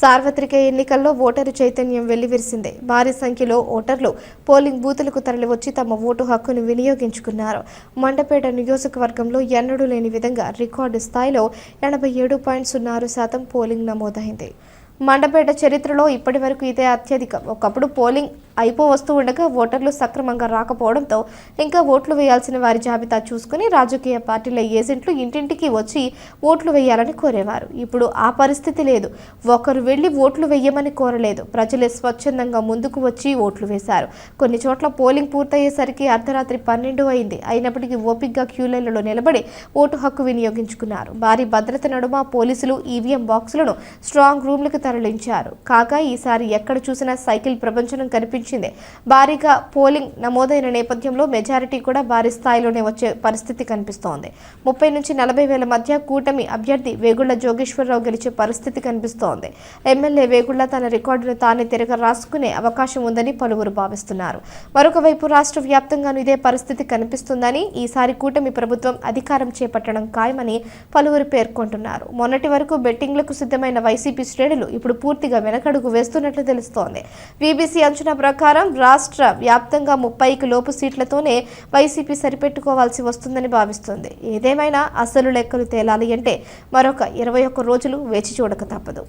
సార్వత్రిక ఎన్నికల్లో ఓటరు చైతన్యం వెల్లివిరిసింది. భారీ సంఖ్యలో ఓటర్లు పోలింగ్ బూతులకు తరలివచ్చి తమ ఓటు హక్కును వినియోగించుకున్నారు. మండపేట నియోజకవర్గంలో ఎన్నడూ లేని విధంగా రికార్డు స్థాయిలో 87.06% పోలింగ్ నమోదైంది. మండపేట చరిత్రలో ఇప్పటి వరకు ఇదే అత్యధికం. ఒకప్పుడు పోలింగ్ అయిపోవస్తూ ఉండగా ఓటర్లు సక్రమంగా రాకపోవడంతో ఇంకా ఓట్లు వేయాల్సిన వారి జాబితా చూసుకుని రాజకీయ పార్టీల ఏజెంట్లు ఇంటింటికి వచ్చి ఓట్లు వేయాలని కోరేవారు. ఇప్పుడు ఆ పరిస్థితి లేదు. ఒకరు వెళ్లి ఓట్లు వేయమని కోరలేదు. ప్రజలే స్వచ్ఛందంగా ముందుకు వచ్చి ఓట్లు వేశారు. కొన్ని చోట్ల పోలింగ్ పూర్తయ్యేసరికి అర్ధరాత్రి 12 అయింది. అయినప్పటికీ ఓపిక్గా క్యూలైన్లలో నిలబడి ఓటు హక్కు వినియోగించుకున్నారు. భారీ భద్రత నడుమ పోలీసులు ఈవీఎం బాక్సులను స్ట్రాంగ్ రూమ్లకు తరలించారు. కాగా ఈసారి ఎక్కడ చూసినా సైకిల్ ప్రపంచం కనిపించింది. భారీగా పోలింగ్ నమోదైన నేపథ్యంలో మెజారిటీ కూడా భారీ స్థాయిలోనే వచ్చే పరిస్థితి కనిపిస్తోంది. 30 నుంచి 40 వేల మధ్య కూటమి అభ్యర్థి వేగుళ్ల జోగేశ్వరరావు గెలిచే పరిస్థితి కనిపిస్తోంది. ఎమ్మెల్యే వేగుళ్ల తన రికార్డును తానే తిరగ రాసుకునే అవకాశం ఉందని పలువురు భావిస్తున్నారు. మరొక వైపు రాష్ట్ర వ్యాప్తంగానూ ఇదే పరిస్థితి కనిపిస్తుందని, ఈసారి కూటమి ప్రభుత్వం అధికారం చేపట్టడం ఖాయమని పలువురు పేర్కొంటున్నారు. మొన్నటి వరకు బెట్టింగ్లకు సిద్ధమైన వైసీపీ శ్రేణులు ఇప్పుడు పూర్తిగా వెనకడుగు వేస్తున్నట్లు తెలుస్తోంది. వీబీసీ అంచనా ప్రకారం రాష్ట్ర వ్యాప్తంగా 30కి లోపు సీట్లతోనే వైసీపీ సరిపెట్టుకోవాల్సి వస్తుందని భావిస్తుంది. ఏదేమైనా అసలు లెక్కలు తేలాలి అంటే మరొక 21 రోజులు వేచి చూడక తప్పదు.